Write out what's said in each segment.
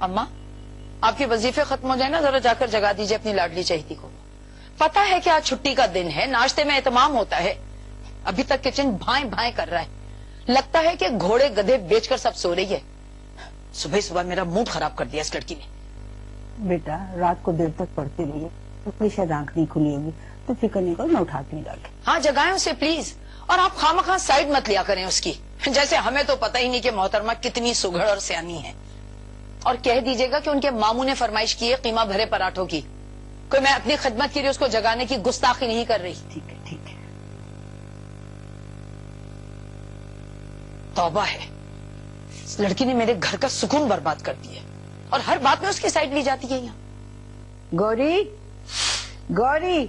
अम्मा, आपके वजीफे खत्म हो जाए ना, जरा जाकर जगा दीजिए अपनी लाडली चहेती को। पता है कि आज छुट्टी का दिन है, नाश्ते में एहतमाम होता है। अभी तक किचन भाएं भाएं कर रहा है, लगता है कि घोड़े गधे बेचकर सब सो रही है। सुबह सुबह मेरा मूड खराब कर दिया इस लड़की ने। बेटा रात को देर तक पढ़ती रही है, तो कोई शायद आंख नहीं खुली होगी, तो फिक्र नहीं करो, मैं उठाती हूँ जाके। हाँ, जगाएं उसे प्लीज, और आप खामखा साइड मत लिया करें उसकी, जैसे हमें तो पता ही नहीं कि मोहतरमा कितनी सुघड़ और सयानी है। और कह दीजिएगा कि उनके मामू ने फरमाइश की है कीमा भरे पराठों की। कोई मैं अपनी खिदमत के लिए उसको जगाने की गुस्ताखी नहीं कर रही। ठीक है ठीक है। तौबा है, इस लड़की ने मेरे घर का सुकून बर्बाद कर दिया और हर बात में उसकी साइड ली जाती है। यहाँ गौरी, गौरी,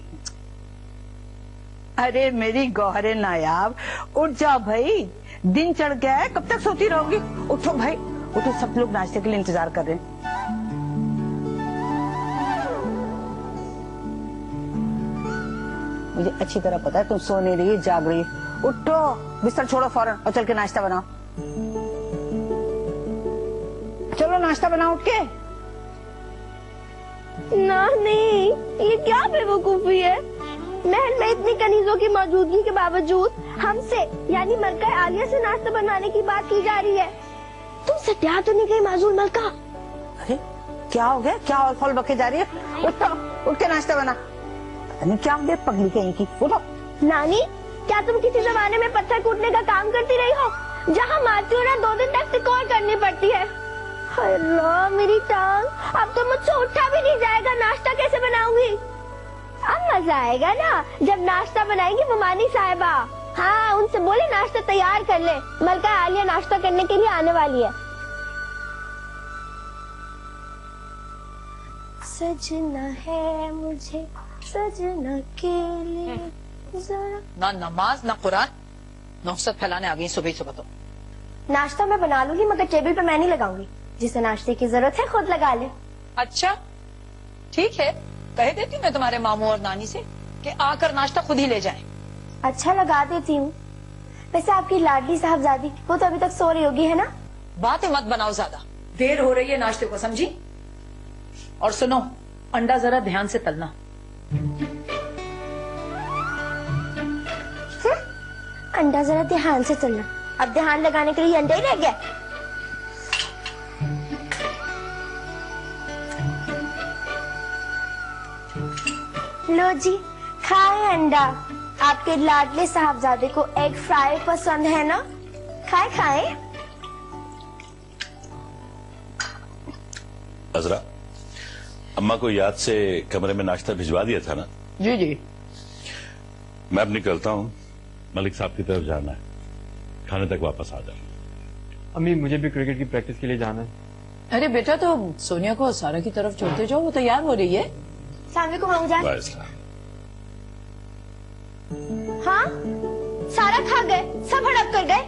अरे मेरी गौहरे नायाब, उठ जाओ भाई, दिन चढ़ गया है, कब तक सोती रहोगी? उठो भाई उठो, सब लोग नाश्ते के लिए इंतजार कर रहे हैं। मुझे अच्छी तरह पता है तुम सो नहीं रही, जाग रही। उठो, बिस्तर छोड़ो फौरन और चल के नाश्ता बनाओ। चलो नाश्ता बनाओ उठ के। नहीं, ये क्या बेवकूफी है। महल में इतनी कनीजों की मौजूदगी के बावजूद हमसे यानी मलका आलिया से नाश्ता बनाने की बात की जा रही है। तुम सत्या तो नहीं गई माजूल मलका? अरे क्या हो गया, क्या और फल बके जा रही है? उठो, उठ के नाश्ता बना। पता नहीं क्या हो गया पगली कहीं की। उठो। नानी, क्या तुम किसी जमाने में पत्थर कूटने का काम करती रही हो, जहाँ मारती हो ना 2 दिन तक टिकॉर करनी पड़ती है? अल्लाह मेरी टांग, अब तो मुझसे उठा भी नहीं जाएगा, नाश्ता कैसे बनाऊंगी? अब मजा आएगा ना जब नाश्ता बनाएंगी ममानी साहिबा। हाँ, उनसे बोले नाश्ता तैयार कर ले, मलका आलिया नाश्ता करने के लिए आने वाली है। सजना है मुझे सजना के लिए जरा। ना नमाज ना कुरान, नौसत फैलाने आ गई सुबह सुबह। तो नाश्ता मैं बना लूंगी, मगर टेबल पे मैं नहीं लगाऊंगी। जिसे नाश्ते की जरूरत है खुद लगा ले। अच्छा ठीक है, कह देती हूँ मैं तुम्हारे मामू और नानी से कि आकर नाश्ता खुद ही ले जाएं। अच्छा लगा देती हूँ। वैसे आपकी लाडली साहबजादी वो तो अभी तक सो रही होगी, है ना? बातें मत बनाओ ज्यादा, देर हो रही है नाश्ते को, समझी? और सुनो, अंडा जरा ध्यान से तलना। अंडा जरा ध्यान से तलना। अब ध्यान लगाने के लिए अंडा ही रह गया। लो जी, खाए अंडा। आपके लाडले साहबजादे को एग फ्राई पसंद है ना? खाए खाए। अजरा, अम्मा को याद से कमरे में नाश्ता भिजवा दिया था ना? जी जी। मैं अब निकलता हूँ, मलिक साहब की तरफ जाना है, खाने तक वापस आ जाऊँ। अम्मी, मुझे भी क्रिकेट की प्रैक्टिस के लिए जाना है। अरे बेटा, तो सोनिया को सारा की तरफ छोड़ते जाओ, वो तैयार हो रही है। सलाम वालेकुम मामू जान। हाँ, सारा खा गए, सब हड़प कर गए।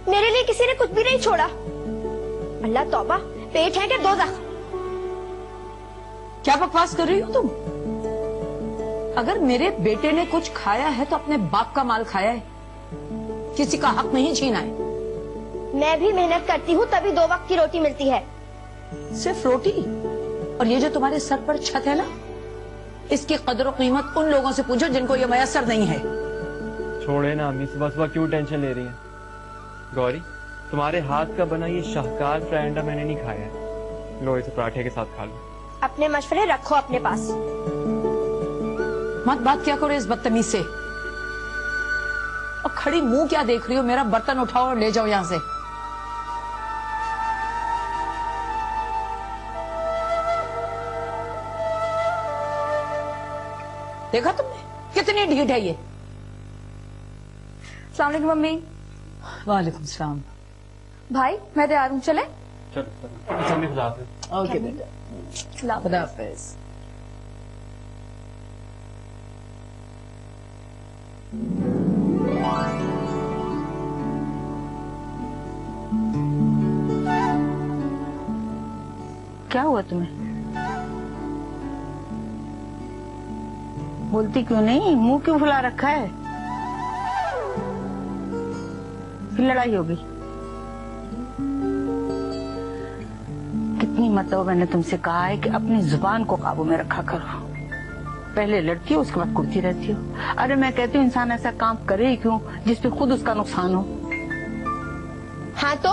मेरे लिए किसी ने कुछ भी नहीं छोड़ा। अल्लाह तौबा, पेट है क्या दोज़ख? क्या बकवास कर रही हो तुम? अगर मेरे बेटे ने कुछ खाया है तो अपने बाप का माल खाया है, किसी का हक नहीं छीना है। मैं भी मेहनत करती हूँ तभी 2 वक्त की रोटी मिलती है। सिर्फ रोटी? और ये जो तुम्हारे सर पर छत है ना, इसकी कदर और कीमत उन लोगों से पूछो जिनको ये मयसर नहीं है। छोड़े ना अम्मी, सुबह सुबह क्यों टेंशन ले रही हैं? गौरी, तुम्हारे हाथ का बना ये शाहकार फ्राई अंडा मैंने नहीं खाया है, लो इसे पराठे के साथ खा लो। अपने मशवरे रखो अपने पास, मत बात क्या करो इस बदतमीज से। और खड़ी मुंह क्या देख रही हो? मेरा बर्तन उठाओ और ले जाओ यहां से। देखा तुमने कितनी ढीठ है ये? अस्सलाम वालेकुम मम्मी। वालेकुम सलाम। भाई मैं तैयार हूँ, चले? चलो अच्छा अम्मी खुदा हाफिज। ओके बेटा, खुदा हाफिज। क्या हुआ तुम्हें? बोलती क्यों नहीं? मुंह क्यों फुला रखा है? फिर लड़ाई होगी? कितनी मरतबा मैंने तुमसे कहा है कि अपनी जुबान को काबू में रखा करो। पहले लड़ती हो, उसके बाद कुड़ती रहती हो। अरे मैं कहती हूँ इंसान ऐसा काम करे ही क्यों जिसपे खुद उसका नुकसान हो। हाँ तो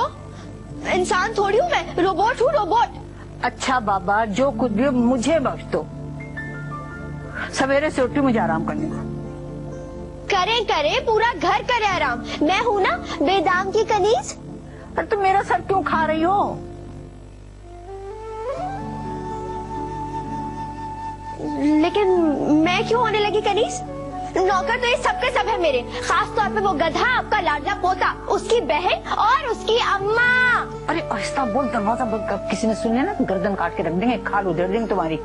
इंसान थोड़ी हूँ मैं, रोबोट हूँ, रोबोट। अच्छा बाबा, जो कुछ भी हो मुझे बख्श दो। सवेरे से उठी मुझे आराम करने को। करे पूरा घर करे आराम। मैं हूँ ना बेदाम की कनीज। अरे तुम मेरा सर क्यों खा रही हो? लेकिन मैं क्यों होने लगी कनीज? नौकर तो ये सबके सब है मेरे, खास तौर पे वो गधा आपका लाडला पोता, उसकी बहन और उसकी अम्मा। अरे आहिस्ता बोल, दरवाजा बंद कर। किसी ने सुन लिया ना तो गर्दन काट के रख देंगे, खाल उधेड़ देंगे तुम्हारी।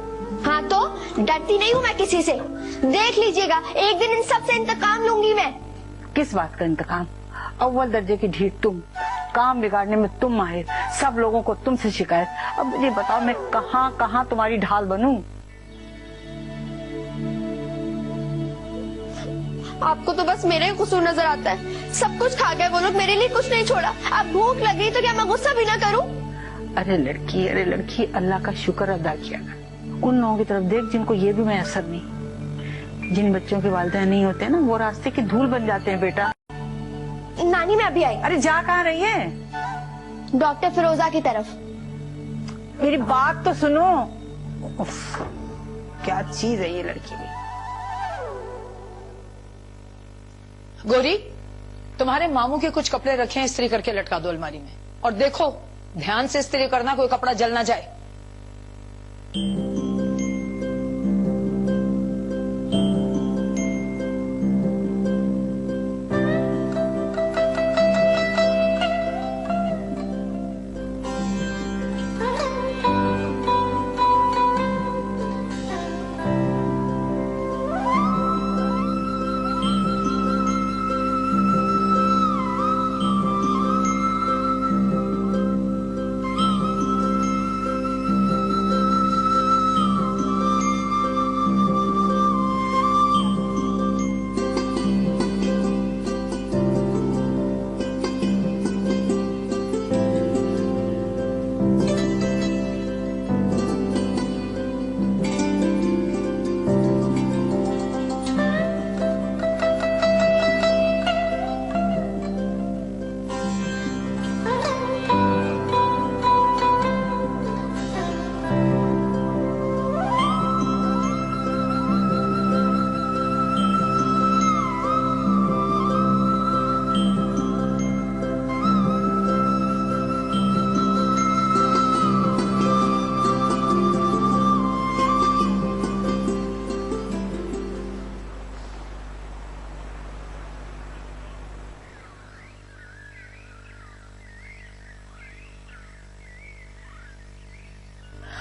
हाँ तो डरती नहीं हूँ मैं किसी से। देख लीजिएगा, एक दिन इन सब से इंतकाम लूंगी मैं। किस बात का इंतकाम? अव्वल दर्जे की ढीठ तुम, काम बिगाड़ने में तुम माहिर, सब लोगों को तुमसे शिकायत। अब मुझे बताओ मैं कहाँ कहाँ तुम्हारी ढाल बनूं? आपको तो बस मेरे कसूर नजर आता है। सब कुछ खा गए वो लोग, मेरे लिए कुछ नहीं छोड़ा। अब भूख लगी तो क्या मैं गुस्सा भी ना करूं? अरे लड़की, अल्लाह का शुक्र अदा किया। उन लोगों की तरफ देख जिनको ये भी मैसर नहीं। जिन बच्चों के वालिदैन नहीं होते ना, वो रास्ते की धूल बन जाते हैं बेटा। नानी मैं अभी आई। अरे जा कहाँ रही है? डॉक्टर फिरोजा की तरफ। मेरी बात तो सुनो। उफ, क्या चीज है ये लड़की भी। गोरी, तुम्हारे मामू के कुछ कपड़े रखे हैं, इस्त्री करके लटका दो अलमारी में। और देखो ध्यान से इस्त्री करना, कोई कपड़ा जल ना जाए।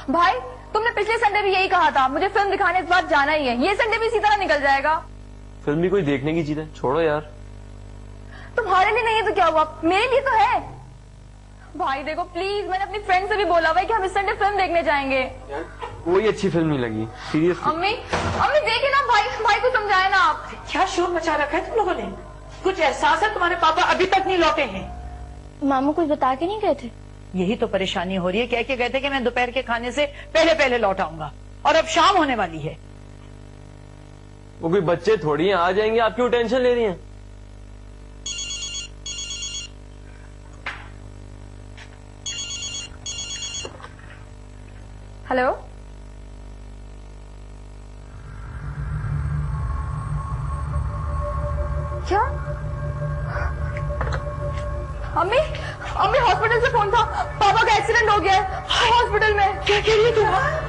भाई तुमने पिछले संडे भी यही कहा था, मुझे फिल्म दिखाने इस बार जाना ही है। ये संडे भी इसी तरह निकल जाएगा। फिल्म भी कोई देखने की चीज है, छोड़ो यार। तुम्हारे लिए नहीं है तो क्या हुआ, मेरे लिए तो है। भाई देखो प्लीज, मैंने अपनी फ्रेंड से भी बोला हुआ है कि हम इस संडे फिल्म देखने जाएंगे। कोई अच्छी फिल्म नहीं लगी, सीरियसली। अम्मी देखे ना, भाई को समझाए ना आप। क्या शोर मचा रखा है तुम लोगों ने? कुछ एहसास है? तुम्हारे पापा अभी तक नहीं लौटे हैं। मामू कुछ बता के नहीं गए थे? यही तो परेशानी हो रही है। कह के गए थे कि मैं दोपहर के खाने से पहले लौट आऊंगा, और अब शाम होने वाली है। वो कोई बच्चे थोड़ी हैं, आ जाएंगे। आप क्यों टेंशन ले रही हैं? हेलो, क्या? अम्मी हॉस्पिटल से फोन था, पापा का एक्सीडेंट हो गया है हॉस्पिटल में। क्या कह रही है तुम?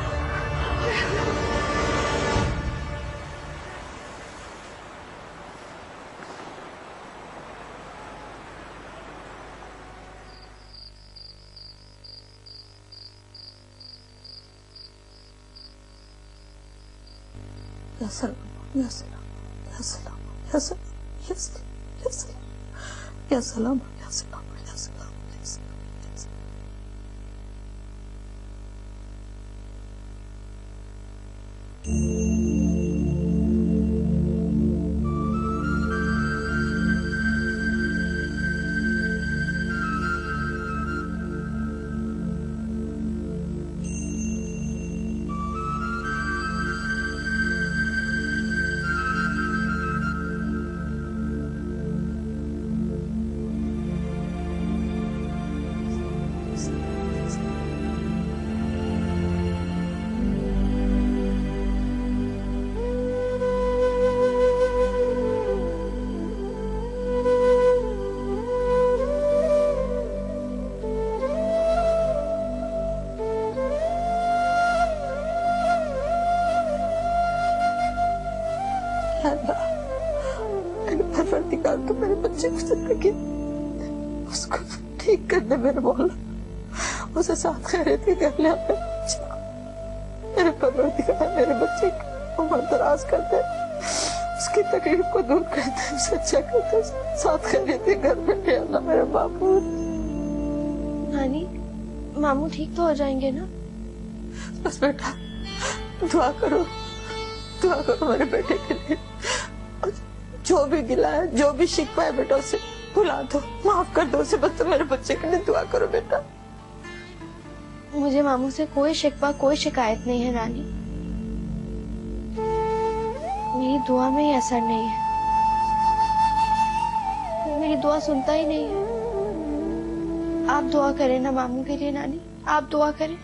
या सलाम या सलाम या सलाम या सलाम या सलाम या सलाम या सलाम या सलाम या सलाम या सलाम। परवरदिगार तो मेरे बच्चे को जिंदगी उसको ठीक करने मेरे मौला उसे साथ खैरियत के घर ले अपने बच्चे को। मेरे परवरदिगार मेरे बच्चे की उम्र दराज करते, उसकी तकलीफ को दूर करते, उसे अच्छा करते, साथ खैरियत के घर में ले आना मेरे बाबू। नानी, मामू ठीक तो हो जाएंगे ना? बस बेटा दुआ करो मेरे बेटे के लिए। जो भी गिला है, जो भी शिकवा है बेटा उसे भुला दो, माफ कर दो उसे। बस तो मेरे बच्चे के लिए दुआ करो बेटा। मुझे मामू से कोई शिकवा कोई शिकायत नहीं है नानी। मेरी दुआ में ही असर नहीं है, मेरी दुआ सुनता ही नहीं है। आप दुआ करें ना मामू के लिए नानी, आप दुआ करें।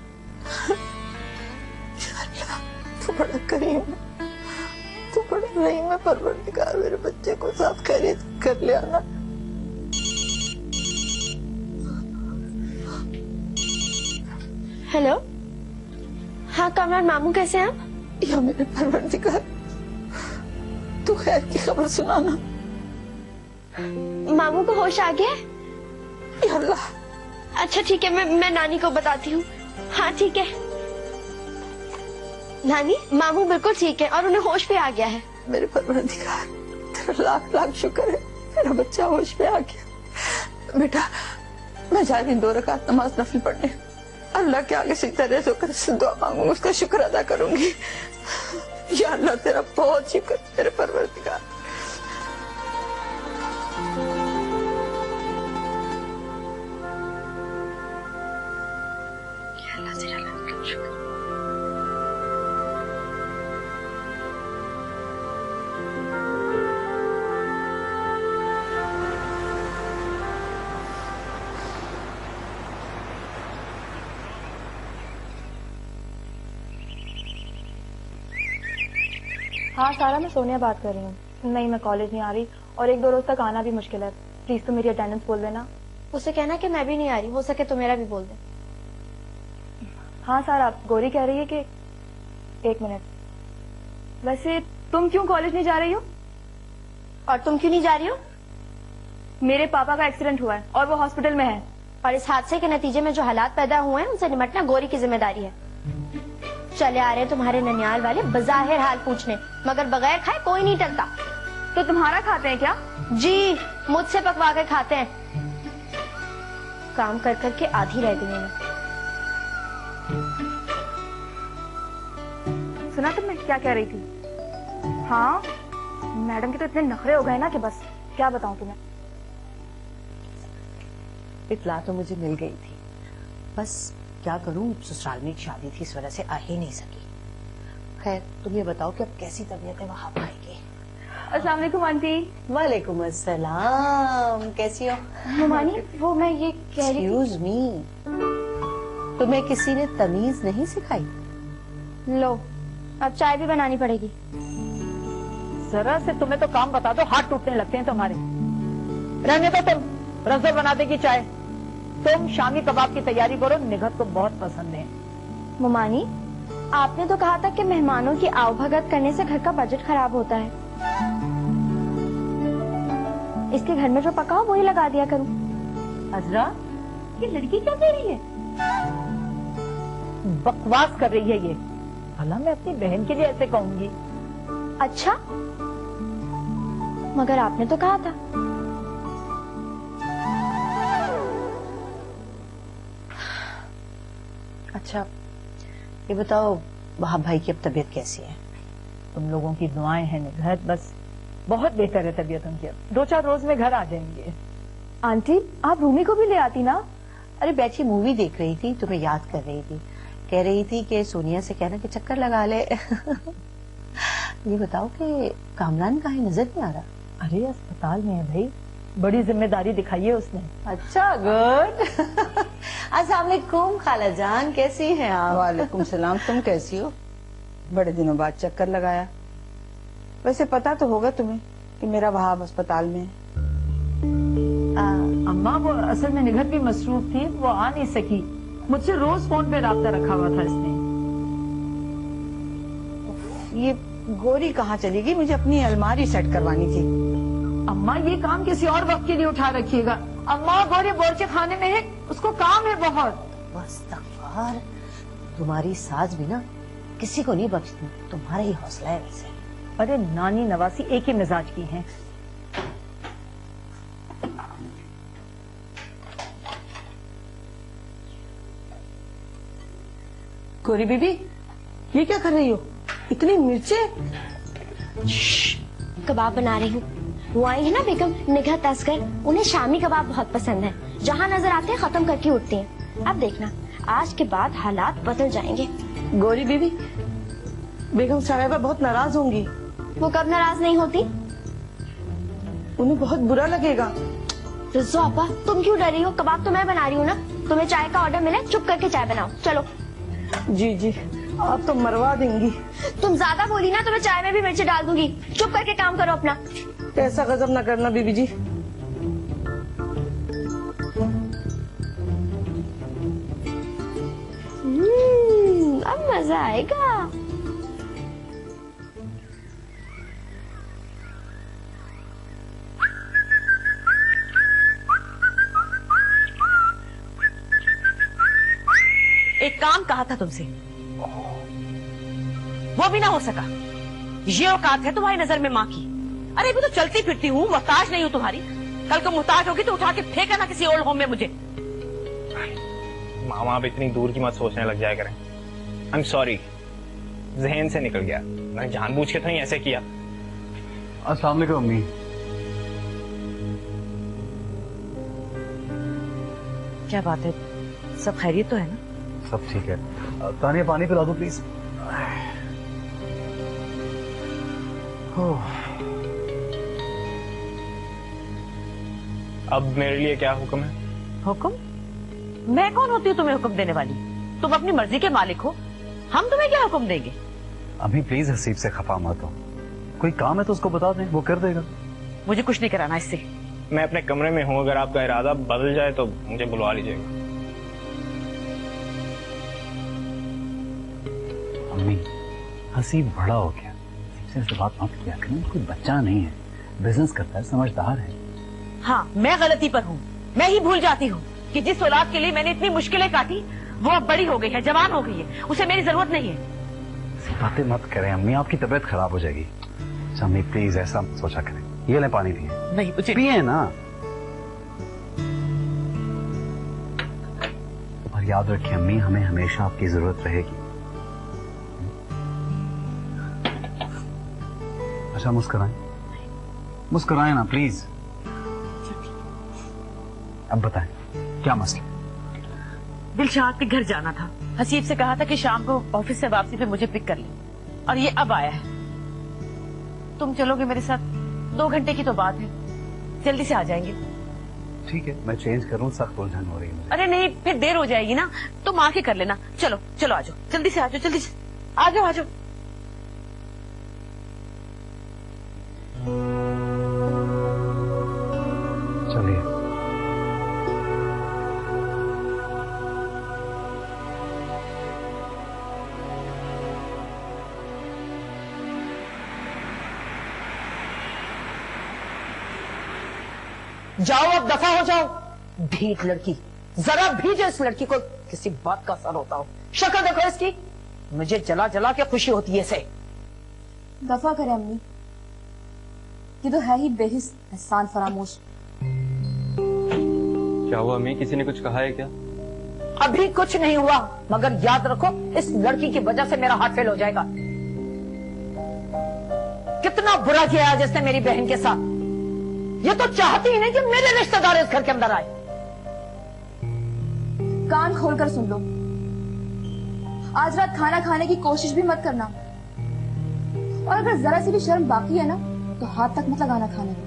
तू बड़ा करीम है, तू बड़ा रहीम है परवरदिगार, मेरे बच्चे को साथ खैरियत कर ले आना। हेलो, हाँ कमरान मामू कैसे हैं आप? या मेरे परवरदिगार तू खैर की खबर सुनाना। मामू को होश आ गया? या अल्लाह। अच्छा ठीक है, मैं नानी को बताती हूँ। हाँ ठीक है नानी, मामू बिल्कुल ठीक है और उन्हें होश भी आ गया है। मेरे परवरदिगार तेरा लाख लाख शुक्र है, मेरा बच्चा होश में आ गया। बेटा मैं जा रही 2 रकात नमाज नफिल पढ़ने, अल्लाह के आगे सीधा रह होकर दुआ मांगूंगी, उसका शुक्र अदा करूंगी। या अल्लाह तेरा बहुत शुक्र मेरे परवरदिगार। या अल्लाह तेरा लाख शुक्र। हाँ सारा, मैं सोनिया बात कर रही हूँ। नहीं, मैं कॉलेज नहीं आ रही और 1-2 रोज तक आना भी मुश्किल है। प्लीज तुम मेरी अटेंडेंस बोल देना। उसे कहना कि मैं भी नहीं आ रही, हो सके तो मेरा भी बोल दे। हाँ सारा, गौरी कह रही है कि 1 मिनट, वैसे तुम क्यों कॉलेज नहीं जा रही हो? और तुम क्यों नहीं जा रही हो? मेरे पापा का एक्सीडेंट हुआ है और वो हॉस्पिटल में है। और इस हादसे के नतीजे में जो हालात पैदा हुए हैं उनसे निपटना गौरी की जिम्मेदारी है। चले आ रहे हैं तुम्हारे ननियाल वाले बजाहिर हाल पूछने, मगर बगैर खाए कोई नहीं टलता। तो तुम्हारा खाते हैं क्या? जी, मुझसे पकवा के खाते हैं। काम कर कर के आधी रह गई मैं। सुना तुमने क्या कह रही थी? हाँ, मैडम के तो इतने नखरे हो गए ना कि बस क्या बताऊं तुम्हें। इत्तला तो मुझे मिल गई थी, बस क्या करूं, ससुराल में एक शादी थी, इस वजह से आ ही नहीं सकी। खैर तुम ये बताओ कि अब कैसी तबीयत है वहां भाई की? अस्सलाम वालेकुम आंटी। वालेकुम अस्सलाम, कैसी हो? ममानी, वो मैं ये कह रही थी। एक्सक्यूज मी, तुम्हें किसी ने तमीज नहीं सिखाई? लो, अब चाय भी बनानी पड़ेगी। जरा से तुम्हें तो काम बता दो, हाथ टूटने लगते हैं तुम्हारे। रहने दो, तुम रसोई बना देगी चाय। तुम शामी कबाब की तैयारी करो, निगत को बहुत पसंद है। ममानी, आपने तो कहा था कि मेहमानों की आवभगत करने से घर का बजट खराब होता है। इसके घर में जो पका हो वही लगा दिया करूं। अजरा, ये लड़की क्या कह रही है? बकवास कर रही है ये। भला मैं अपनी बहन के लिए ऐसे कहूंगी? अच्छा, मगर आपने तो कहा था। अच्छा ये बताओ, वहाब भाई की अब तबीयत कैसी है? तुम लोगों की दुआएं हैं निघत, बस बहुत बेहतर है तबीयत उनकी। अब 2-4 रोज में घर आ जाएंगे। आंटी आप रूमी को भी ले आती ना। अरे बैठी मूवी देख रही थी, तुम्हें याद कर रही थी, कह रही थी कि सोनिया से कहना कि चक्कर लगा ले। ये बताओ कि कामरान कहाँ है, नजर नहीं आ रहा? अरे अस्पताल में है भाई, बड़ी जिम्मेदारी दिखाई है उसने। अच्छा गुड। अस्सलाम वालेकुम खाला जान, कैसी हैं आप? वालेकुम सलाम, तुम कैसी हो? बड़े दिनों बाद चक्कर लगाया। वैसे पता तो होगा तुम्हें कि मेरा वहाब अस्पताल में है। अम्मा वो असल में निघत भी मसरूफ थी, वो आ नहीं सकी। मुझसे रोज फोन पे राब्ता रखा हुआ था इसने। ये गोरी कहाँ चली गई? मुझे अपनी अलमारी सेट करवानी थी। अम्मा ये काम किसी और वक्त के लिए उठा रखिएगा। अम्मा गोरी बोर्चे खाने में है, उसको काम है बहुत। मस्तगफार, तुम्हारी सास भी ना किसी को नहीं बख्शती, तुम्हारा ही हौसला है वैसे। अरे नानी नवासी एक ही मिजाज की हैं। गोरी बीबी, ये क्या कर रही हो? इतनी मिर्चें? कबाब बना रही हूँ। वो आई है ना बेगम निघत असगर, उन्हें शामी कबाब बहुत पसंद है। जहाँ नजर आते हैं खत्म करके उठती हैं। अब देखना, आज के बाद हालात बदल जाएंगे। गोरी बीबी, बेगम साहिबा बहुत नाराज होंगी। वो कब नाराज नहीं होती? उन्हें बहुत बुरा लगेगा। रिज़ो आपा, तुम क्यों डर रही हो? कबाब तो मैं बना रही हूँ ना। तुम्हें चाय का ऑर्डर मिले, चुप करके चाय बनाओ। चलो। जी जी, आप तो मरवा देंगी। तुम ज्यादा बोली ना तो मैं चाय में भी मिर्ची डाल दूंगी। चुप करके काम करो अपना। ऐसा गजब ना करना बीबी जी। अब मजा आएगा। एक काम कहा था तुमसे, वो भी ना हो सका। ये औकात है तुम्हारी नजर में माँ की? अरे अभी तो चलती फिरती हूँ, मोहताज नहीं हूँ तुम्हारी। कल को मोहताज होगी तो उठा के फेंका ना किसी ओल्ड होम में मुझे। मामा आप इतनी दूर की मत सोचने लग जाया करें। आई एम सॉरी, जहन से निकल गया। मैंने जानबूझ के तो नहीं ऐसे किया। अस्सलाम वालेकुम अम्मी। क्या बात है, सब खैरियत तो है ना? सब ठीक है। तानिया पानी पिला दो प्लीज। अब मेरे लिए क्या हुक्म है? हुक्म? मैं कौन होती हूँ तुम्हें हुक्म देने वाली? तुम अपनी मर्जी के मालिक हो, हम तुम्हें क्या हुक्म देंगे? अम्मी प्लीज हसीब से खफा मत हो, कोई काम है तो उसको बता दें, वो कर देगा। मुझे कुछ नहीं कराना इससे। मैं अपने कमरे में हूँ, अगर आपका इरादा बदल जाए तो मुझे बुलवा लीजिएगा। अम्मी हसीब बड़ा हो गया, इससे बात मत किया करें, कोई बच्चा नहीं है, बिजनेस करता है, समझदार है। हाँ, मैं गलती पर हूँ। मैं ही भूल जाती हूँ कि जिस औलाद के लिए मैंने इतनी मुश्किलें काटी वो अब बड़ी हो गई है, जवान हो गई है, उसे मेरी जरूरत नहीं है। ऐसी बातें मत करें अम्मी, आपकी तबीयत खराब हो जाएगी। अम्मी प्लीज ऐसा मत सोचा करें। ये ले पानी पिए। नहीं मुझे पिए ना। और याद रखिए अम्मी, हमें हमेशा आपकी जरूरत रहेगी। अच्छा मुस्कुराएं, मुस्कुराएं ना प्लीज। अब बताएं क्या मसला? दिलशाद के घर जाना था। हसीब से कहा था कि शाम को ऑफिस से वापसी पे मुझे पिक कर ले, और ये अब आया है। तुम चलोगे मेरे साथ? 2 घंटे की तो बात है, जल्दी से आ जाएंगे। ठीक है, मैं चेंज करूं, सख्त उलझन हो रही है मुझे। अरे नहीं, फिर देर हो जाएगी ना, तुम आके कर लेना। चलो चलो, आ जाओ, जल्दी से आ जाओ, जल्दी से आ जाओ, आ जाओ। चलिए। जाओ अब, दफा हो जाओ। ढीठ लड़की, जरा भी जो इस लड़की को किसी बात का असर होता हो। शक्ल देखो इसकी, मुझे जला जला के खुशी होती है इसे। दफा करें अम्मी, ये तो है ही बेहिस एहसान फरामोश। क्या हुआ अम्मी, किसी ने कुछ कहा है क्या? अभी कुछ नहीं हुआ, मगर याद रखो इस लड़की की वजह से मेरा हार्ट फेल हो जाएगा। कितना बुरा किया है जिसने मेरी बहन के साथ। ये तो चाहती ही नहीं कि मेरे रिश्तेदार इस घर के अंदर आए। कान खोलकर सुन लो, आज रात खाना खाने की कोशिश भी मत करना, और अगर जरा सी भी शर्म बाकी है ना तो हाथ तक मत लगाना खाने में।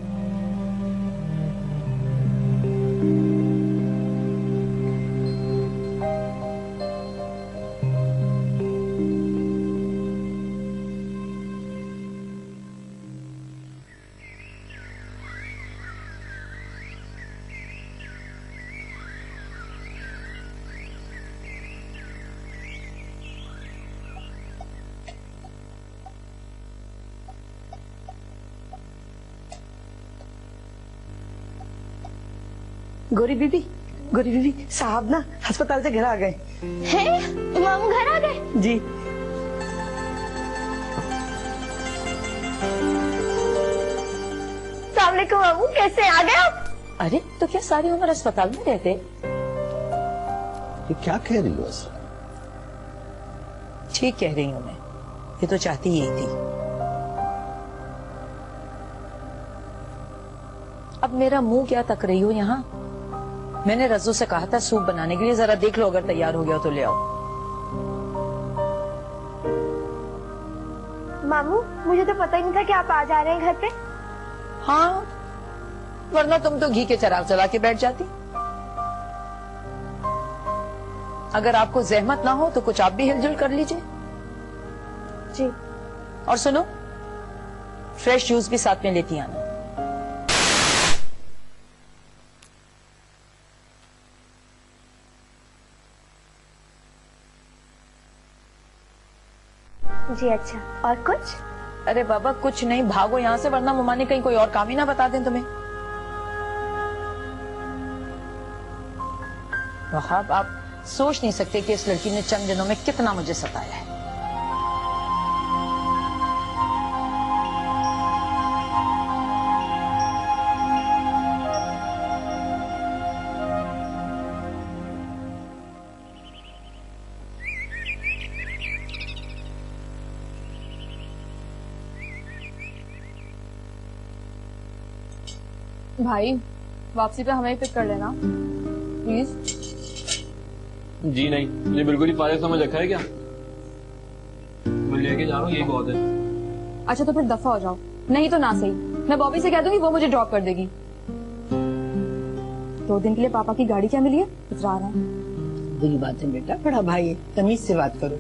गोरी बीबी साहब ना अस्पताल से घर आ गए हैं? मामू घर आ गए? जी। अस्सलामुअलैकुम मामू, कैसे आ गए आप? अरे तो क्या सारी उम्र अस्पताल में रहते? ये क्या कह रही हो ऐसा? ठीक कह रही हूँ मैं, ये तो चाहती यही थी। अब मेरा मुंह क्या तक रही हो यहाँ? मैंने रज्जू से कहा था सूप बनाने के लिए, जरा देख लो अगर तैयार हो गया तो ले आओ। मामू मुझे तो पता ही नहीं था कि आप आ जा रहे हैं घर पे। हाँ, वरना तुम तो घी के चिराग जला के बैठ जाती। अगर आपको जहमत ना हो तो कुछ आप भी हिलजुल कर लीजिए। जी। और सुनो, फ्रेश जूस भी साथ में लेती आना। जी अच्छा, और कुछ? अरे बाबा कुछ नहीं, भागो यहाँ से वरना मम्मा ने कहीं कोई और काम ही ना बता दें तुम्हें। वहाब, आप सोच नहीं सकते कि इस लड़की ने चंद दिनों में कितना मुझे सताया है। भाई वापसी पे हमें ही पिक कर लेना प्लीज। जी नहीं, मुझे बिल्कुल ही फारिग समझ रखा है क्या? मैं लेके जा रहा हूँ, यही बहुत है। अच्छा तो फिर दफा हो जाओ, नहीं तो ना सही मैं बॉबी से कह दूंगी, वो मुझे ड्रॉप कर देगी। 2 दिन के लिए पापा की गाड़ी क्या मिली है, इतरा रहा है। बुरी बात है बेटा, बड़ा भाई है, तमीज से बात करो।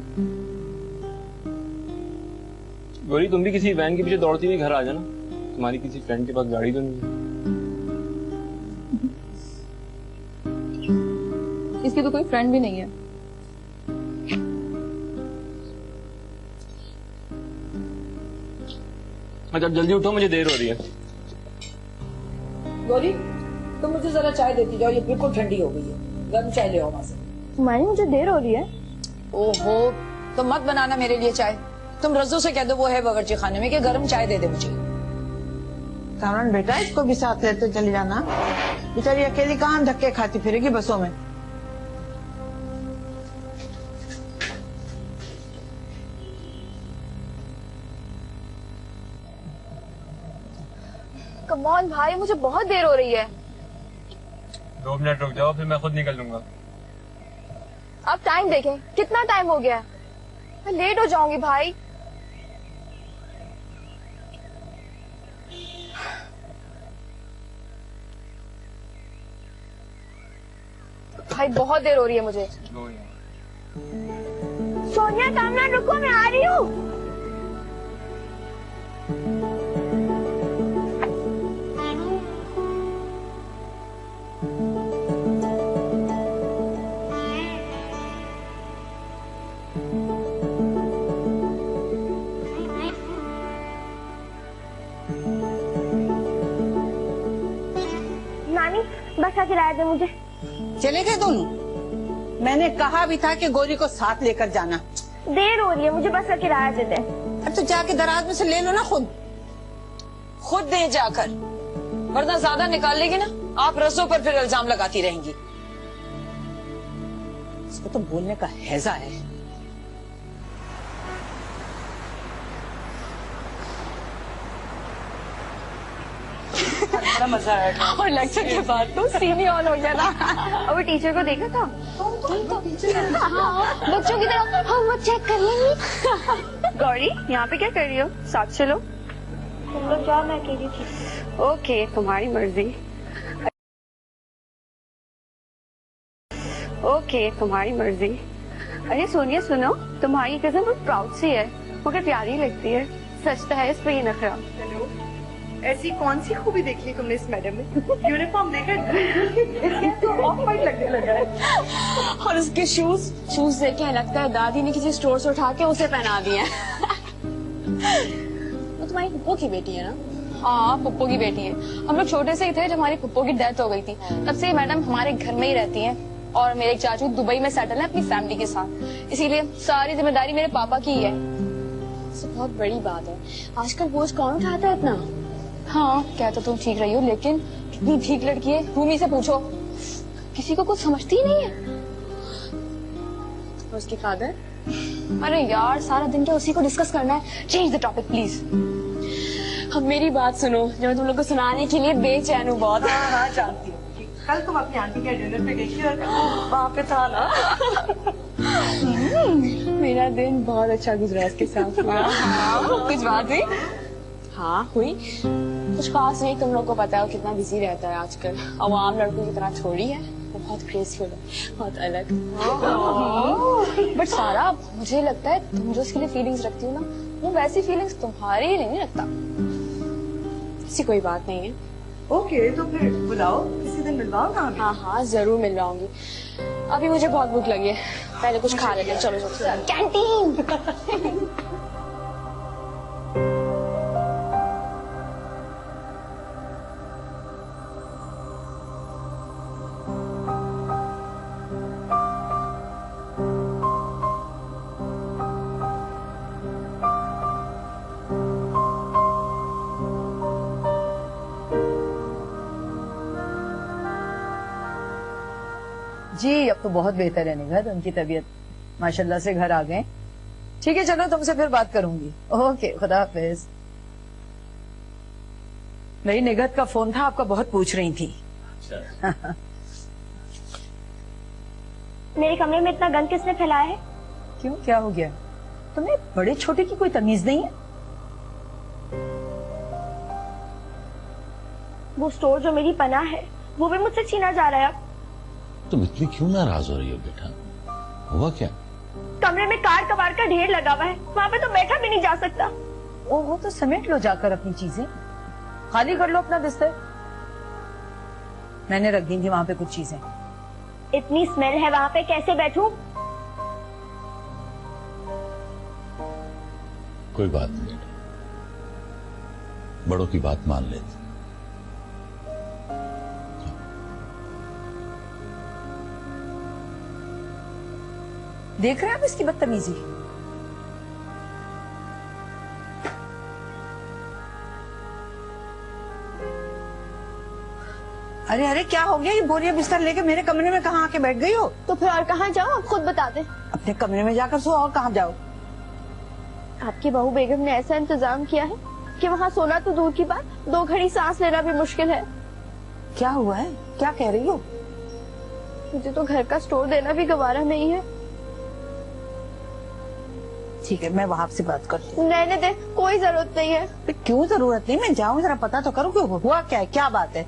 गौरी तुम भी किसी वैन के पीछे दौड़ती हुई घर आ जाना, तुम्हारी किसी फ्रेंड के पास गाड़ी तो नहीं है। इसकी तो कोई फ्रेंड भी नहीं है। अच्छा जल्दी उठो, मुझे देर हो रही है। गौरी तुम मुझे जरा चाय देती जाओ, ये बिल्कुल ठंडी हो गई है। गर्म चाय ले आओ वहां से। मानी मुझे देर हो रही है। ओहो, तो मत बनाना मेरे लिए चाय। तुम रज्जू से कह दो, वो है बावर्ची खाने में, कि गर्म चाय दे दे मुझे। कामरान बेटा इसको भी साथ लेते चले जाना, बेचारी अकेली कहाँ धक्के खाती फिरेगी बसों में। कमॉन भाई, मुझे बहुत देर हो रही है। 2 मिनट रुक जाओ, फिर मैं खुद निकल लूंगा। आप टाइम देखें, कितना टाइम हो गया, मैं लेट हो जाऊंगी भाई। भाई बहुत देर हो रही है मुझे। सोनिया कामरान रुको, मैं आ रही हूँ। नानी बस का किराया दे मुझे। चले गए दोनों? मैंने कहा भी था कि गौरी को साथ लेकर जाना। देर हो रही है, मुझे बस का किराया दे दे। अब तो जाके दराज में से ले लो ना खुद दें जाकर, वरना ज्यादा निकाल लेगी ना आप रसों पर फिर इल्जाम लगाती रहेंगी। इसको तो बोलने का हैजा है। बड़ा मजा आएगा। और लेक्चर के बाद तो सीन ही ऑन हो गया ना। अब टीचर को देखा था? बच्चों की तरह होमवर्क चेक कर लेंगे। गौरी यहाँ पे क्या कर रही हो? साथ चलो। तुम लोग जाओ, मैं अकेली थी। ओके, तुम्हारी मर्जी। ओके, तुम्हारी मर्जी। अरे सोनिया सुनो, तुम्हारी कजन बहुत प्राउड सी है मगर प्यारी लगती है। सच तो है इस पे ये नखरा। ऐसी कौन सी खूबी देख ली तुमने इस मैडम में? यूनिफॉर्म देखकर तो ऑफ वाइट लगने लगा है। और उसके शूज देख के लगता है दादी ने किसी स्टोर से उठा के उसे पहना दिए। वो तुम्हारी पुप्पो की बेटी है ना? हाँ, पुप्पो की बेटी है। हम लोग छोटे से ही थे जब हमारी पुप्पो की डेथ हो गई थी। तब से मैडम हमारे घर में ही रहती हैं और मेरे एक चाचू दुबई में सेटल है अपनी फैमिली के साथ, इसीलिए सारी जिम्मेदारी मेरे पापा की ही है। तो बहुत बड़ी बात है। आजकल बोझ कौन उठाता है इतना? हाँ, कहते तुम ठीक रही हो, लेकिन कितनी ठीक लड़की है। रूमी से पूछो, किसी को कुछ समझती ही नहीं है। और उसके फादर? अरे यार, सारा दिन क्या उसी को डिस्कस करना है। Change the topic please. अब मेरी बात सुनो, जो मैं तुम लोग को सुनाने के लिए बेचैन हूँ बहुत। हाँ, जानती हूँ। कल तुम अपनी आंटी के डिनर पे गई थी और वहाँ पे था ना। मेरा दिन बहुत अच्छा गुजरा उसके साथ। कुछ बात हुई? हाँ हुई, कुछ खास नहीं। तुम लोग को पता है वो कितना बिजी रहता है आजकल। अब आम लड़कों की तरह थोड़ी है, वो बहुत ग्रेसफुल है, बहुत अलग। बट सारा, मुझे लगता है तुम जो उसके लिए फीलिंग्स रखती हो ना, वो वैसी फीलिंग्स तुम्हारे लिए नहीं रखता। ऐसी कोई बात नहीं है। ओके, तो फिर बुलाओ, किसी दिन मिलवाओ ना। हाँ हाँ, जरूर मिलवाऊंगी। अभी मुझे बहुत भूख लगी है, पहले कुछ खा लेते हैं। चलो चलो, कैंटीन। जी, अब तो बहुत बेहतर है निगहत, उनकी तबीयत माशाल्लाह से घर आ गए। ठीक है, चलो तुमसे फिर बात करूंगी। ओके, खुदा हाफिज। मेरी निगहत का फोन था, आपका बहुत पूछ रही थी। मेरे कमरे में इतना गंद किसने फैलाया है? क्यों, क्या हो गया? तुम्हें बड़े छोटे की कोई तमीज नहीं है? वो स्टोर जो मेरी पनाह है, वो भी मुझसे छीना जा रहा है। अब तुम इतनी क्यों नाराज हो रही हो बेटा? हुआ क्या? कमरे में कार कबाड़ का ढेर लगा हुआ है, वहाँ पे तो बैठा भी नहीं जा सकता। वो तो समेट लो जाकर अपनी चीजें, खाली कर लो अपना बिस्तर। मैंने रख दी थी वहाँ पे कुछ चीजें। इतनी स्मेल है वहाँ पे, कैसे बैठूं? कोई बात नहीं बेटा, बड़ों की बात मान लेते। देख रहे हैं आप इसकी बदतमीजी? अरे अरे, क्या हो गया? ये बोरिया बिस्तर लेके मेरे कमरे में कहाँ आके बैठ गई हो? तो फिर और कहाँ जाओ, आप खुद बता दे। अपने कमरे में जाकर सो, और कहाँ जाओ? आपकी बहू बेगम ने ऐसा इंतजाम किया है कि वहाँ सोना तो दूर की बात, 2 घड़ी सांस लेना भी मुश्किल है। क्या हुआ है? क्या कह रही हो? मुझे तो घर का स्टोर देना भी गवारा नहीं है। ठीक है, मैं वहाँ से बात करती हूँ। रहने दे, कोई जरूरत नहीं है। क्यों जरूरत नहीं? मैं जाऊँ, जरा पता तो करूँ क्यों हुआ क्या है, क्या बात है।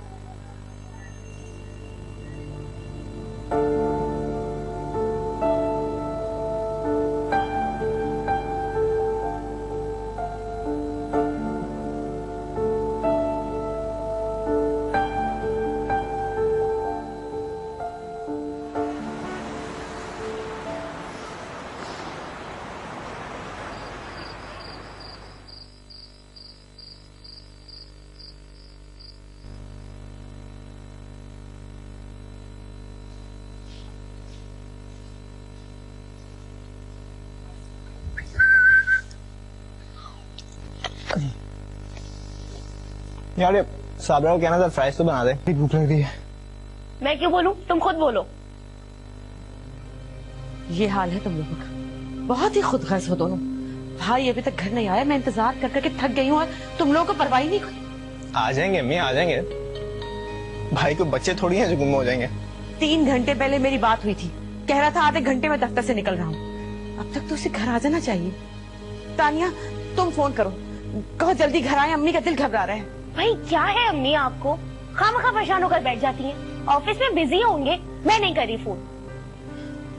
यार ये साबरा को कहना था फ्राइज तो बना दे, भूख लग रही है। मैं क्यों बोलूं, तुम खुद बोलो। ये हाल है तुम लोगों का, बहुत ही खुदगर्ज हो दोनों। भाई अभी तक घर नहीं आया, मैं इंतजार कर करके थक गई हूँ और तुम लोगों को परवाह ही नहीं कोई। आ जाएंगे अम्मी, आ जाएंगे। भाई को बच्चे थोड़ी हैं जो गुम हो जाएंगे। 3 घंटे पहले मेरी बात हुई थी, कह रहा था आधे घंटे में दफ्तर से निकल रहा हूँ। अब तक तो उसे घर आ जाना चाहिए। तानिया तुम फोन करो, कहो जल्दी घर आए, अम्मी का दिल घबरा रहा है। भाई क्या है अम्मी आपको, खामखा परेशान होकर बैठ जाती हैं। ऑफिस में बिजी होंगे, मैं नहीं करी फोन।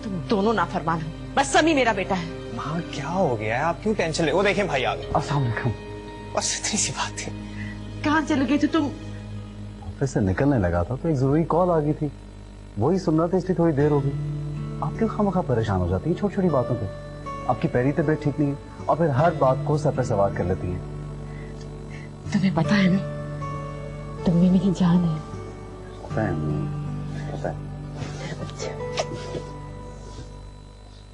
तुम दोनों नाफरमान हो, बस समी मेरा बेटा है। माँ क्या हो गया है, आप क्यों टेंशन ले? वो देखें भाई आ गए। अस्सलाम वालेकुम। बस इतनी सी बात थी। कहाँ चले गए थे तुम? ऑफिस से निकलने लगा था तो एक जरूरी कॉल आ गई थी, वही सुन रहा था, इसलिए थोड़ी देर हो गई। आप क्यों खामखा परेशान हो जाती हैं छोटी छोटी बातों पे? आपकी पहली तबीयत ठीक नहीं है और फिर हर बात को सर पे सवार कर लेती हैं। तुम्हें पता है ना, तुम भी मेरी जान है। पता है।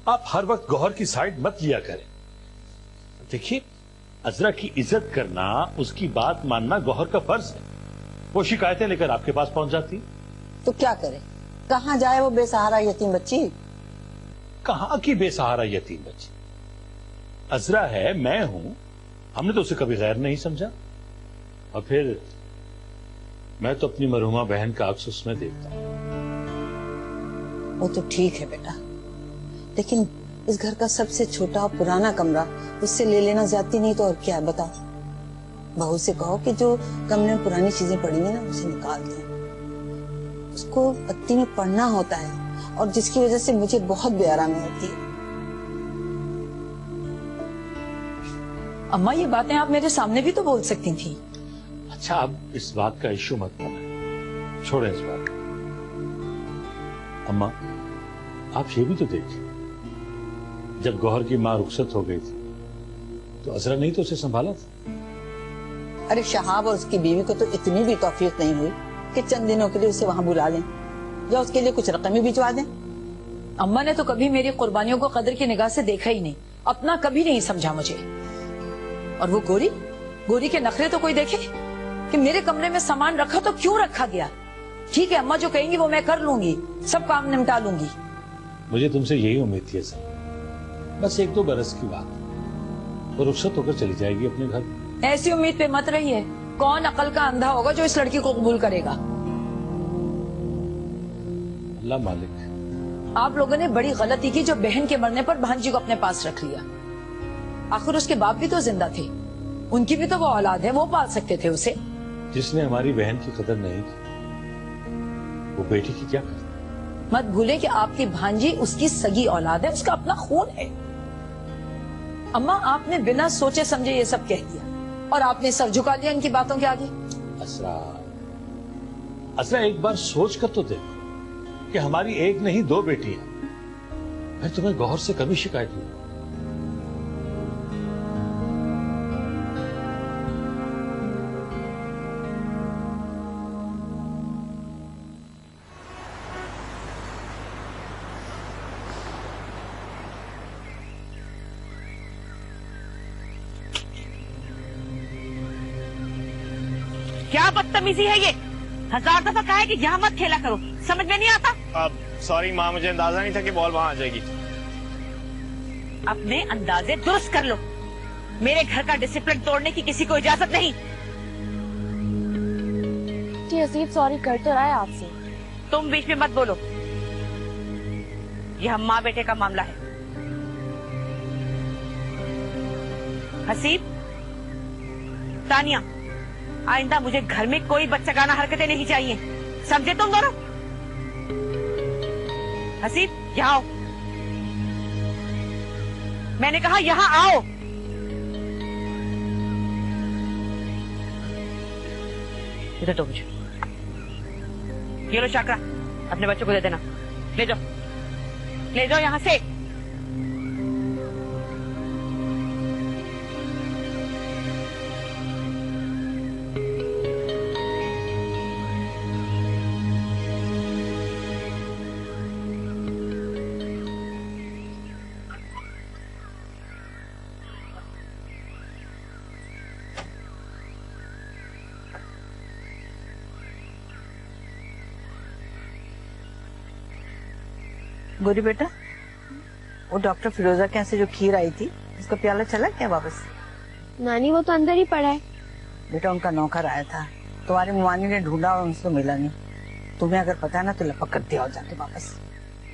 आप हर वक्त गौहर की साइड मत लिया करें। देखिए, अजरा की इज्जत करना, उसकी बात मानना गौहर का फर्ज है। वो शिकायतें लेकर आपके पास पहुंच जाती। तो क्या करे, कहाँ जाए वो बेसहारा यतीम बच्ची? कहां की बेसहारा यतीम बच्ची? अजरा है, मैं हूं, हमने तो उसे कभी गैर नहीं समझा। और फिर मैं तो अपनी मरहुमा बहन का अक्स उसमें देखता हूं। वो तो ठीक है बेटा, लेकिन इस घर का सबसे छोटा और पुराना कमरा उससे ले लेना ज्यादती नहीं तो और क्या है बताओ। बहू से कहो कि जो कमरे में पुरानी चीजें पड़ी हैं ना उसे निकाल दें। उसको पत्ती में पढ़ना होता है और जिसकी वजह से मुझे बहुत बेआरामी होती है। अम्मा ये बातें आप मेरे सामने भी तो बोल सकती थी। अच्छा, अब इस बात का इश्यू मत बनाएं, छोड़ें इस बात। अम्मा आप ये भी तो देखिए, जब गौहर की मां रुखसत हो गई थी तो अजरा नहीं तो उसे संभाला था। अरे शहाब और उसकी बीवी को तो इतनी भी तौफीक नहीं हुई कि चंद दिनों के लिए उसे वहां बुला लें या उसके लिए कुछ रकम ही भिजवा दें। अम्मा ने तो कभी मेरी कुर्बानियों को कदर की निगाह से देखा ही नहीं, अपना कभी नहीं समझा मुझे। और वो गोरी के नखरे तो कोई देखे कि मेरे कमरे में सामान रखा तो क्यों रखा गया। ठीक है, अम्मा जो कहेंगी वो मैं कर लूंगी, सब काम निपटा लूंगी। मुझे तुमसे यही उम्मीद थी सर, बस 1-2 बरस की बात, वो रुखसत होकर चली जाएगी अपने घर। ऐसी उम्मीद पे मत रहिए, कौन अकल का अंधा होगा जो इस लड़की को कबूल करेगा। अल्लाह मालिक। आप लोगों ने बड़ी गलती की जो बहन के मरने पर भांजी को अपने पास रख लिया। आखिर उसके बाप भी तो जिंदा थे, उनकी भी तो वो औलाद है, वो पाल सकते थे उसे। जिसने हमारी बहन की कदर नहीं की वो बेटी की क्या करती? मत भूले कि आपकी भांजी उसकी सगी औलाद है, उसका अपना खून है। अम्मा आपने बिना सोचे समझे ये सब कह दिया और आपने सर झुका लिया इनकी बातों के आगे। असरा एक बार सोच कर तो देखो कि हमारी एक नहीं 2 बेटी हैं। फिर तुम्हें गौहर से कभी शिकायत हुई? क्या बदतमीजी है ये? 1000 दफा कहा है कि यहाँ मत खेला करो, समझ में नहीं आता? अब सॉरी माँ, मुझे अंदाजा नहीं था कि बॉल वहां आ जाएगी। अपने अंदाजे दुरुस्त कर लो, मेरे घर का डिसिप्लिन तोड़ने की किसी को इजाजत नहीं। जी हसीब सॉरी कर तो रहा है आपसे। तुम बीच में मत बोलो, यह माँ बेटे का मामला है। हसीब, तानिया, आइंदा मुझे घर में कोई बच्चागाना हरकतें नहीं चाहिए, समझे तुम दोनों? हसीब यहाँ आओ, मैंने कहा यहाँ आओ। इधर दो मुझे, ये लो शाकरा, अपने बच्चों को दे देना। ले जाओ यहाँ से। गोरी बेटा, वो डॉक्टर फिरोजा के यहाँ से जो खीर आई थी उसका प्याला चला क्या वापस? नानी वो तो अंदर ही पड़ा है। बेटा उनका नौकर आया था, तुम्हारी मुमानी ने ढूंढा और उनसे मिला नहीं। तुम्हें अगर पता है ना तो लपक कर दिया जाके वापस।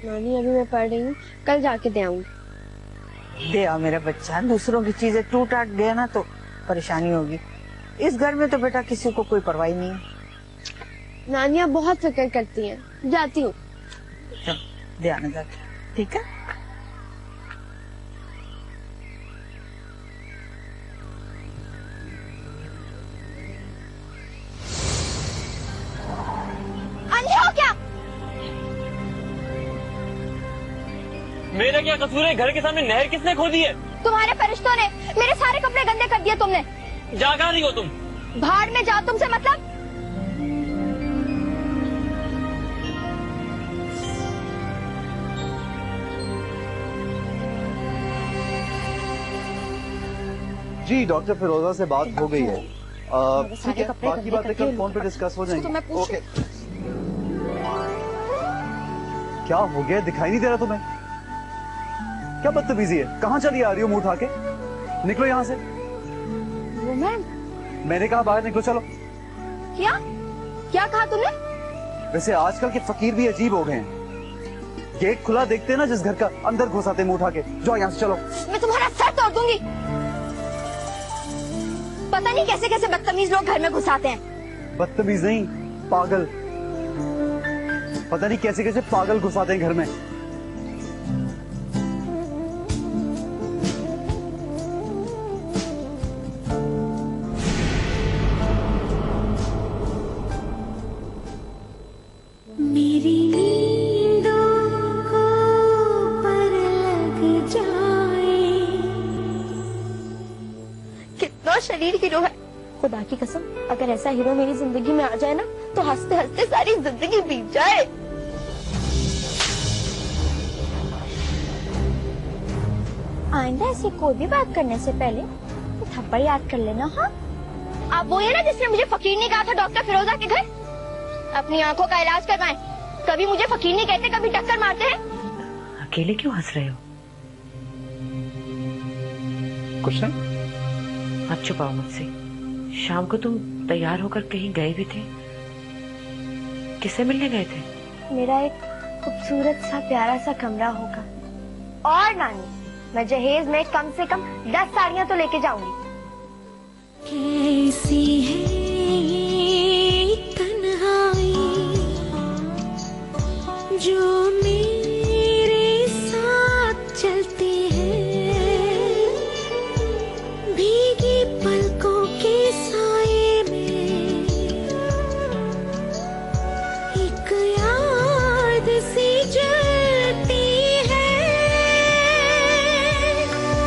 नानी अभी मैं पढ़ रही हूँ, कल जाके दे आऊंगी। दे आओ मेरा बच्चा, दूसरों की चीजें टूट आट गया ना तो परेशानी होगी। इस घर में तो बेटा किसी को कोई परवाह नहीं है। नानी आप बहुत फिक्र करती हैं, जाती हूँ। चल दे आना जाके, ठीक है? अंधे हो क्या? मेरा क्या कसूर है? घर के सामने नहर किसने खोदी है? तुम्हारे फरिश्तों ने। मेरे सारे कपड़े गंदे कर दिए तुमने। जा कहाँ रही हो तुम? भाड़ में जाओ, तुमसे मतलब। जी डॉक्टर फिरोजा से बात हो गई है। ठीक है, बाकी बातें कल फोन पे डिस्कस हो जाएंगी। ओके। क्या हो गया, दिखाई नहीं दे रहा तुम्हें? क्या बदतमीजी है? कहाँ चली आ रही हो मुंह उठा के? निकलो यहाँ से। मैंने कहा बाहर निकलो, चलो। क्या क्या कहा तुमने? वैसे आजकल के फकीर भी अजीब हो गए हैं। गेट खुला देखते हैं ना जिस घर का, अंदर घुसाते मुंह उठा के। जाओ यहाँ से, चलो। मैं तुम्हारा सर तोड़ दूंगी। पता नहीं कैसे कैसे बदतमीज लोग घर में घुसाते हैं। बदतमीज नहीं, पागल। पता नहीं कैसे कैसे पागल घुसाते हैं घर में। मेरी नींदों को पर लग जाए। कितना शरीर हीरो है। खुदा की कसम, अगर ऐसा हीरो मेरी जिंदगी में आ जाए ना तो हंसते हंसते सारी जिंदगी बीत जाए। आइंदा ऐसी कोई भी बात करने से पहले तो थप्पड़ याद कर लेना। हाँ, आप वो है ना जिसने मुझे फकीर ने कहा था डॉक्टर फिरोजा के घर? अपनी आंखों का इलाज करवाएं। कभी मुझे फकीर नहीं कहते, कभी टक्कर मारते हैं। अकेले क्यों हंस रहे हो? कुछ नहीं। आप छुपाओ मुझसे। शाम को तुम तैयार होकर कहीं गए भी थे, किससे मिलने गए थे? मेरा एक खूबसूरत सा प्यारा सा कमरा होगा। और नानी, मैं जहेज में कम से कम 10 साड़ियां तो लेके जाऊंगी। कैसी है ये तन्हाई जो मेरे साथ चलती है, भीगी पलकों के साए में एक याद सी जलती है।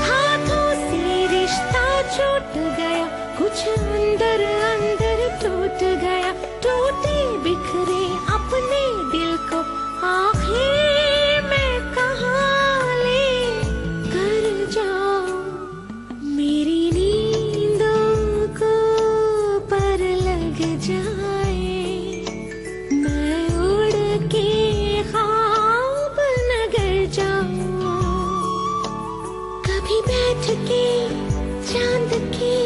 हाथों से रिश्ता छूट गया, कुछ अंदर अंदर टूट गया। टूटे बिखरे अपने दिल को आखिर मैं कहाँ ले कर जाऊं। मेरी नींदों को पर लग जाए, मैं उड़ के ख्वाब नगर जाऊं। कभी बैठ के चांद की